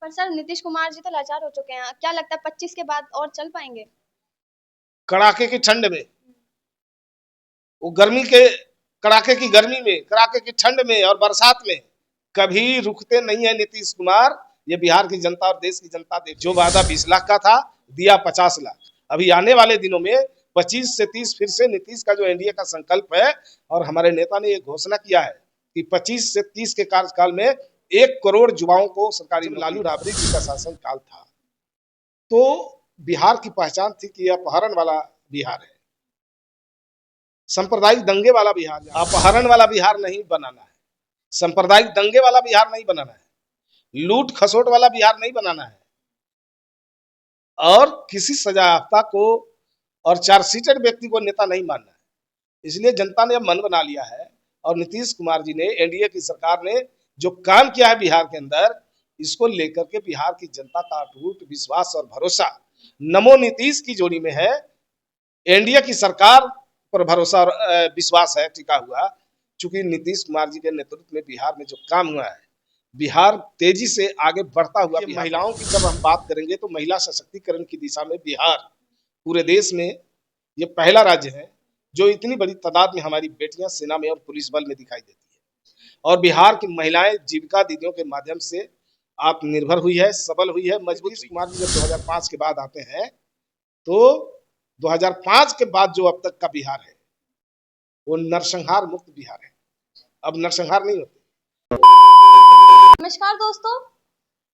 पर सर नीतीश कुमार जी तो लाचार हो चुके हैं, क्या लगता है 25 के बाद और चल पाएंगे? कड़ाके की ठंड में, वो गर्मी के कड़ाके की गर्मी में, कड़ाके की ठंड में और बरसात में कभी रुकते नहीं है नीतीश कुमार। ये बिहार की जनता और देश की जनता देख, जो वादा 20 लाख का था दिया 50 लाख। अभी आने वाले दिनों में 25 से 30 फिर से नीतीश का जो एनडीए का संकल्प है, और हमारे नेता ने ये घोषणा किया है कि 25 से 30 के कार्यकाल में 1 करोड़ युवाओं को सरकारी, लालू राबड़ी जी का शासन काल था तो बिहार की पहचान थी कि यह अपहरण वाला बिहार है, सांप्रदायिक दंगे वाला बिहार, अपहरण वाला बिहार नहीं बनाना है, सांप्रदायिक दंगे वाला बिहार नहीं बनाना है, लूट खसोट वाला बिहार नहीं बनाना है, और किसी सजायाफ्ता को और चार्जशीटेड व्यक्ति को नेता नहीं मानना है। इसलिए जनता ने अब मन बना लिया है, और नीतीश कुमार जी ने, एनडीए की सरकार ने जो काम किया है बिहार के अंदर, इसको लेकर के बिहार की जनता का अटूट विश्वास और भरोसा नमो नीतीश की जोड़ी में है। एनडीए की सरकार पर भरोसा और विश्वास है टिका हुआ, चूंकि नीतीश कुमार जी के नेतृत्व में बिहार में जो काम हुआ है, बिहार तेजी से आगे बढ़ता हुआ। महिलाओं की जब हम बात करेंगे तो महिला सशक्तिकरण की दिशा में बिहार पूरे देश में ये पहला राज्य है जो इतनी बड़ी तादाद में हमारी बेटियां सेना में और पुलिस बल में दिखाई देती है। और बिहार की महिलाएं जीविका दीदियों के माध्यम से आत्मनिर्भर हुई है, सबल हुई है, मजबूत। कुमार जी जब 2005 के बाद आते हैं तो 2005 के बाद जो अब तक का बिहार है वो नरसंहार मुक्त बिहार है। अब नरसंहार नहीं होते। नमस्कार दोस्तों,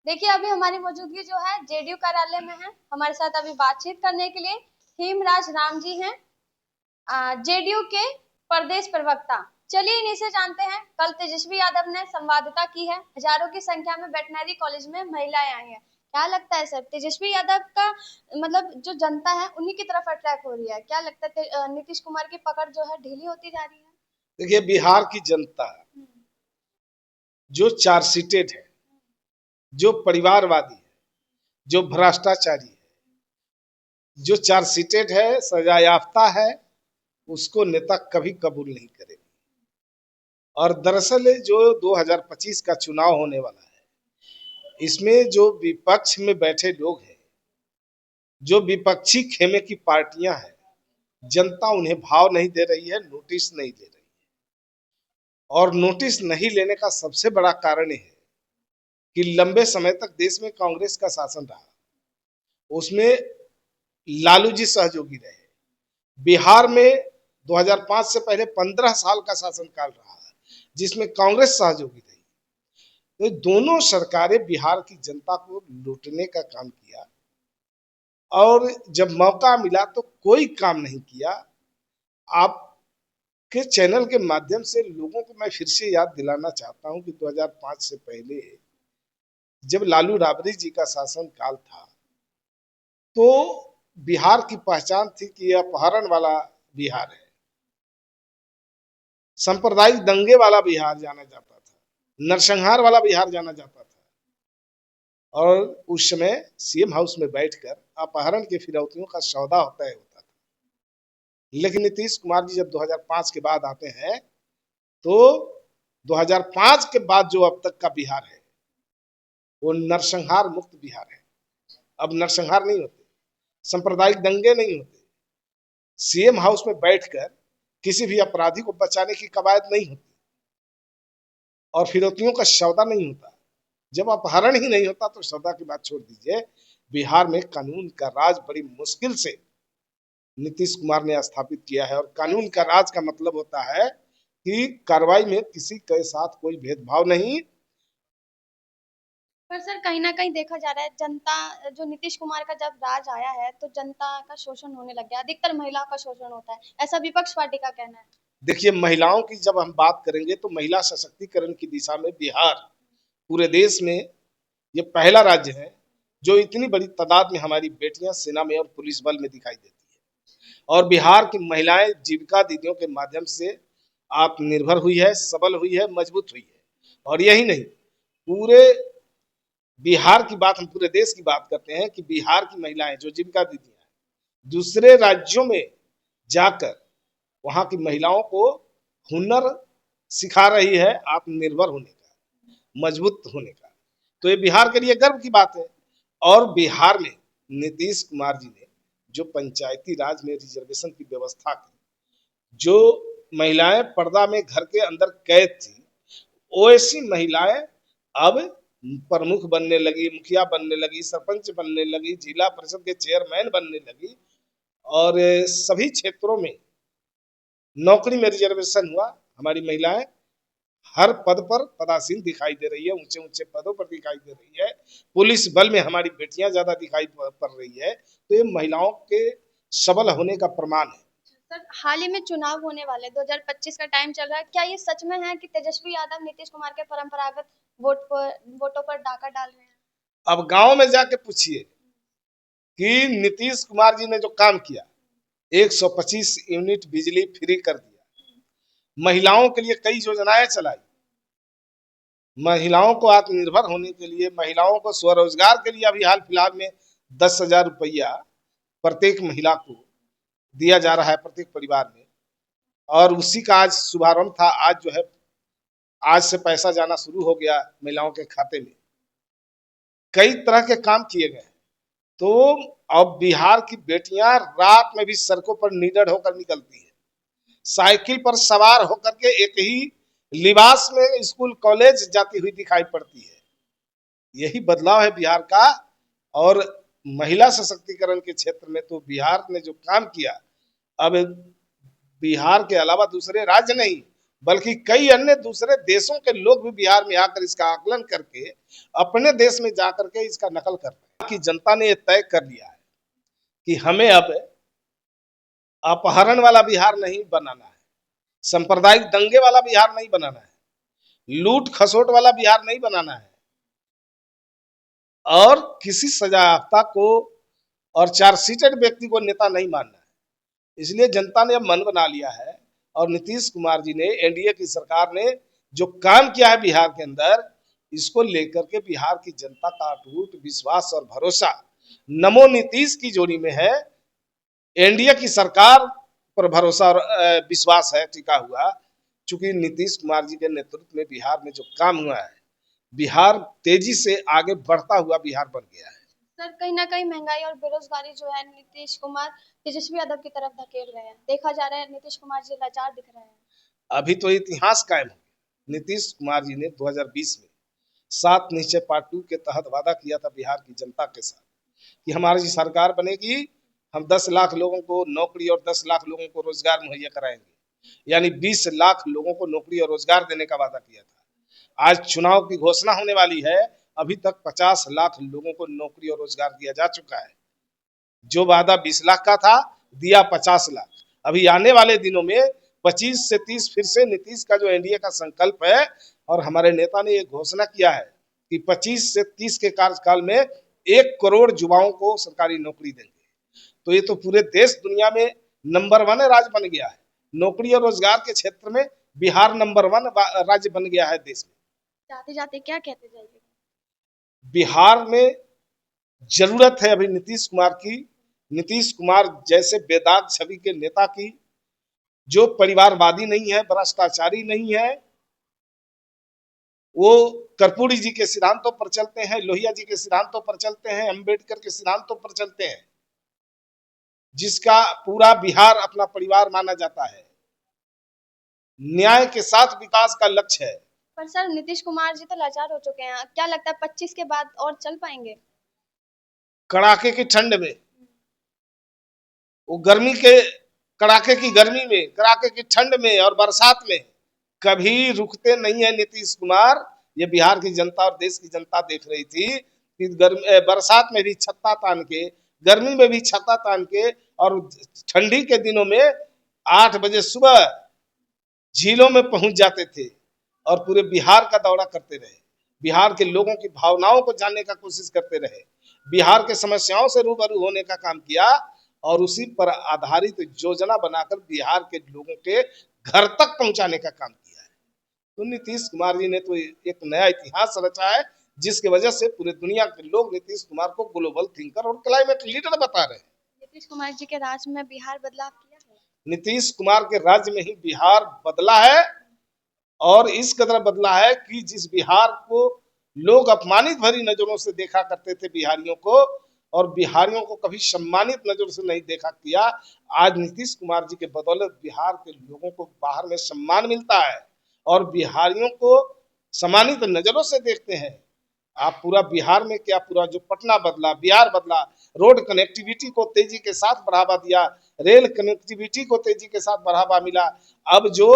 देखिए अभी हमारी मौजूदगी जो है जेडीयू कार्यालय में है। हमारे साथ अभी बातचीत करने के लिए हेमराज राम जी हैं, जेडीयू के प्रदेश प्रवक्ता। चलिए इन्हीं से जानते हैं। कल तेजस्वी यादव ने संवाददाता की है, हजारों की संख्या में वेटनरी कॉलेज में महिलाएं आई हैं। क्या लगता है सर, तेजस्वी यादव का मतलब जो जनता है उन्हीं की तरफ अट्रैक्ट हो रही है? क्या लगता है नीतीश कुमार की पकड़ जो है ढीली होती जा रही है? देखिए, बिहार की जनता जो चार्जशीटेड है, जो परिवारवादी है, जो भ्रष्टाचारी है, जो चार्जशीटेड है, सजायाफ्ता है, उसको नेता कभी कबूल नहीं करेगी। और दरअसल जो 2025 का चुनाव होने वाला है, इसमें जो विपक्ष में बैठे लोग हैं, जो विपक्षी खेमे की पार्टियां हैं, जनता उन्हें भाव नहीं दे रही है, नोटिस नहीं दे रही है। और नोटिस नहीं लेने का सबसे बड़ा कारण है कि लंबे समय तक देश में कांग्रेस का शासन रहा, उसमें लालू जी सहयोगी रहे। बिहार में 2005 से पहले 15 साल का शासनकाल रहा जिसमें कांग्रेस सहयोगी रही। तो दोनों सरकारें बिहार की जनता को लूटने का काम किया, और जब मौका मिला तो कोई काम नहीं किया। आपके चैनल के माध्यम से लोगों को मैं फिर से याद दिलाना चाहता हूं कि 2005 से पहले जब लालू राबड़ी जी का शासन काल था तो बिहार की पहचान थी कि यह अपहरण वाला बिहार है, सांप्रदायिक दंगे वाला बिहार जाना जाता था, नरसंहार वाला बिहार जाना जाता था। और उस समय सीएम हाउस में बैठकर अपहरण के फिरौतियों का सौदा तय होता था। लेकिन नीतीश कुमार जी जब 2005 के बाद आते हैं तो 2005 के बाद जो अब तक का बिहार है वो नरसंहार मुक्त बिहार है। अब नरसंहार नहीं होते, सांप्रदायिक दंगे नहीं होते, सीएम हाउस में बैठकर किसी भी अपराधी को बचाने की कवायद नहीं होती, और फिरौतियों का सौदा नहीं होता। जब अपहरण ही नहीं होता तो सौदा की बात छोड़ दीजिए। बिहार में कानून का राज बड़ी मुश्किल से नीतीश कुमार ने स्थापित किया है, और कानून का राज का मतलब होता है कि कार्रवाई में किसी के साथ कोई भेदभाव नहीं। पर सर कहीं ना कहीं देखा जा रहा है, जनता जो नीतीश कुमार का जब राज आया है तो जनता का शोषण होने लग गया, अधिकतर महिलाओं का शोषण होता है, ऐसा विपक्ष पार्टी का कहना है। देखिए, महिलाओं की जब हम बात करेंगे तो महिला सशक्तिकरण की दिशा में बिहार पूरे देश में ये पहला राज्य है जो इतनी बड़ी तादाद में हमारी बेटियां सेना में और पुलिस बल में दिखाई देती है। और बिहार की महिलाएं जीविका दीदियों के माध्यम से आत्मनिर्भर हुई है, सबल हुई है, मजबूत हुई है। और यही नहीं, पूरे बिहार की बात, हम पूरे देश की बात करते हैं कि बिहार की महिलाएं जो जीविका दीदियां हैं, दूसरे राज्यों में जाकर वहां की महिलाओं को हुनर सिखा रही है, आत्मनिर्भर होने का, मजबूत होने का। तो ये बिहार के लिए गर्व की बात है। और बिहार में नीतीश कुमार जी ने जो पंचायती राज में रिजर्वेशन की व्यवस्था की, जो महिलाएं पर्दा में घर के अंदर कैद थी, वैसी महिलाएं अब प्रमुख बनने लगी, मुखिया बनने लगी, सरपंच बनने लगी, जिला परिषद के चेयरमैन बनने लगी, और सभी क्षेत्रों में नौकरी में रिजर्वेशन हुआ। हमारी महिलाएं हर पद पर पदासीन दिखाई दे रही है, ऊंचे ऊंचे पदों पर दिखाई दे रही है। पुलिस बल में हमारी बेटियां ज्यादा दिखाई पड़ रही है। तो ये महिलाओं के सबल होने का प्रमाण है। सर, हाल ही में चुनाव होने वाले 2025 का टाइम चल रहा है, क्या ये सच में है कि तेजस्वी यादव नीतीश कुमार के परंपरागत वोटों पर डाका डाल रहे हैं? अब गांव में जाके पूछिए कि नीतीश कुमार जी ने जो काम किया, 125 यूनिट बिजली फ्री कर दिया, महिलाओं के लिए कई योजनाएं चलाई, महिलाओं को आत्मनिर्भर होने के लिए, महिलाओं को स्वरोजगार के लिए अभी हाल फिलहाल में 10,000 रुपया प्रत्येक महिला को दिया जा रहा है, प्रत्येक परिवार में। और उसी का आज शुभारंभ था। आज जो है, आज से पैसा जाना शुरू हो गया महिलाओं के खाते में। कई तरह के काम किए गए। तो अब बिहार की बेटियां रात में भी सड़कों पर निडर होकर निकलती है, साइकिल पर सवार होकर के एक ही लिबास में स्कूल कॉलेज जाती हुई दिखाई पड़ती है। यही बदलाव है बिहार का। और महिला सशक्तिकरण के क्षेत्र में तो बिहार ने जो काम किया, अब बिहार के अलावा दूसरे राज्य नहीं बल्कि कई अन्य दूसरे देशों के लोग भी बिहार में आकर इसका आकलन करके अपने देश में जाकर के इसका नकल कर रहे हैं। कि जनता ने यह तय कर लिया है कि हमें अब अपहरण वाला बिहार नहीं बनाना है, सांप्रदायिक दंगे वाला बिहार नहीं बनाना है, लूट खसोट वाला बिहार नहीं बनाना है, और किसी सजायाफ्ता को और चार्जशीटेड व्यक्ति को नेता नहीं मानना है। इसलिए जनता ने अब मन बना लिया है। और नीतीश कुमार जी ने, एनडीए की सरकार ने जो काम किया है बिहार के अंदर, इसको लेकर के बिहार की जनता का अटूट विश्वास और भरोसा नमो नीतीश की जोड़ी में है। एनडीए की सरकार पर भरोसा और विश्वास है टिका हुआ, चूंकि नीतीश कुमार जी के नेतृत्व में बिहार में जो काम हुआ है, बिहार तेजी से आगे बढ़ता हुआ बिहार बन गया है। सर, कहीं ना कहीं महंगाई और बेरोजगारी जो है नीतीश कुमार तेजस्वी यादव की तरफ धकेल रहे हैं। देखा जा रहा है नीतीश कुमार जी लाचार दिख रहे हैं। अभी तो इतिहास कायम हो गया। नीतीश कुमार जी ने 2020 में 7 निश्चय पार्ट 2 के तहत वादा किया था बिहार की जनता के साथ कि हमारी सरकार बनेगी, हम 10 लाख लोगों को नौकरी और 10 लाख लोगों को रोजगार मुहैया कराएंगे। यानी 20 लाख लोगों को नौकरी और रोजगार देने का वादा किया था। आज चुनाव की घोषणा होने वाली है, अभी तक 50 लाख लोगों को नौकरी और रोजगार दिया जा चुका है। जो वादा 20 लाख का था, दिया 50 लाख। अभी आने वाले दिनों में 25 से 30 फिर से नीतीश का जो एनडीए का संकल्प है, और हमारे नेता ने ये घोषणा किया है कि 25 से 30 के कार्यकाल में 1 करोड़ युवाओं को सरकारी नौकरी देंगे। तो ये तो पूरे देश दुनिया में नंबर 1 राज्य बन गया है। नौकरी और रोजगार के क्षेत्र में बिहार नंबर 1 राज्य बन गया है देश में। जाते जाते क्या कहते जाइए? बिहार में जरूरत है अभी नीतीश कुमार की, नीतीश कुमार जैसे बेदाग छवि के नेता की, जो परिवारवादी नहीं है, भ्रष्टाचारी नहीं है। वो कर्पूरी जी के सिद्धांतों पर चलते हैं, लोहिया जी के सिद्धांतों पर चलते हैं, अंबेडकर के सिद्धांतों पर चलते हैं, जिसका पूरा बिहार अपना परिवार माना जाता है। न्याय के साथ विकास का लक्ष्य है। पर सर, नीतीश कुमार जी तो लाचार हो चुके हैं, क्या लगता है 25 के बाद और चल पाएंगे? कड़ाके की ठंड में, वो गर्मी के कड़ाके की गर्मी में, कड़ाके की ठंड में और बरसात में कभी रुकते नहीं है नीतीश कुमार। ये बिहार की जनता और देश की जनता देख रही थी कि बरसात में भी छत्ता तान के, गर्मी में भी छत्ता तान के, और ठंडी के दिनों में 8 बजे सुबह झीलों में पहुंच जाते थे और पूरे बिहार का दौरा करते रहे, बिहार के लोगों की भावनाओं को जानने का कोशिश करते रहे, बिहार के समस्याओं से रूबरू होने का काम किया, और उसी पर आधारित योजना बनाकर बिहार के लोगों के घर तक पहुंचाने का काम किया है। तो नीतीश कुमार जी ने तो एक नया इतिहास रचा है, जिसकी वजह से पूरे दुनिया के लोग नीतीश कुमार को ग्लोबल थिंकर और क्लाइमेट लीडर बता रहे हैं। नीतीश कुमार जी के राज में बिहार बदलाव किया है? नीतीश कुमार के राज्य में ही बिहार बदला है, और इस कदर बदला है कि जिस बिहार को लोग अपमानित भरी नजरों से देखा करते थे बिहारियों को, और बिहारियों को कभी सम्मानित नजरों से नहीं देखा किया। आज नीतीश कुमार जी के बदौलत बिहार के लोगों को बाहर में सम्मान मिलता है और बिहारियों को सम्मानित नजरों से देखते हैं। आप पूरा बिहार में क्या, पूरा जो पटना बदला, बिहार बदला, रोड कनेक्टिविटी को तेजी के साथ बढ़ावा दिया, रेल कनेक्टिविटी को तेजी के साथ बढ़ावा मिला। अब जो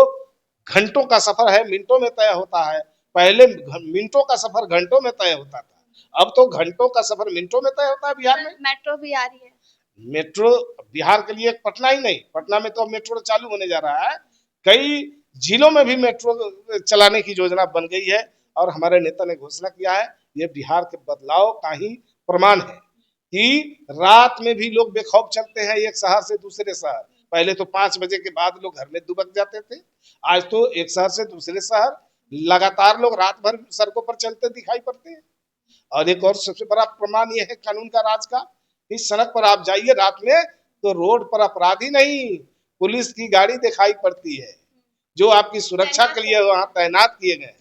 घंटों का सफर है मिनटों में तय होता है, पहले मिनटों का सफर घंटों में तय होता था, अब तो घंटों का सफर मिनटों में तय होता है बिहार में। मेट्रो भी आ रही है। मेट्रो बिहार के लिए पटना ही नहीं, पटना में तो मेट्रो चालू होने जा रहा है, कई जिलों में भी मेट्रो चलाने की योजना बन गई है और हमारे नेता ने घोषणा किया है। ये बिहार के बदलाव का ही प्रमाण है कि रात में भी लोग बेखौफ चलते हैं एक शहर से दूसरे शहर। पहले तो 5 बजे के बाद लोग घर में दुबक जाते थे, आज तो एक शहर से दूसरे शहर लगातार लोग रात भर सड़कों पर चलते दिखाई पड़ते हैं। और एक और सबसे बड़ा प्रमाण यह है कानून का राज का, इस सड़क पर आप जाइए रात में तो रोड पर अपराधी नहीं, पुलिस की गाड़ी दिखाई पड़ती है जो आपकी सुरक्षा के लिए वहां तैनात किए गए हैं।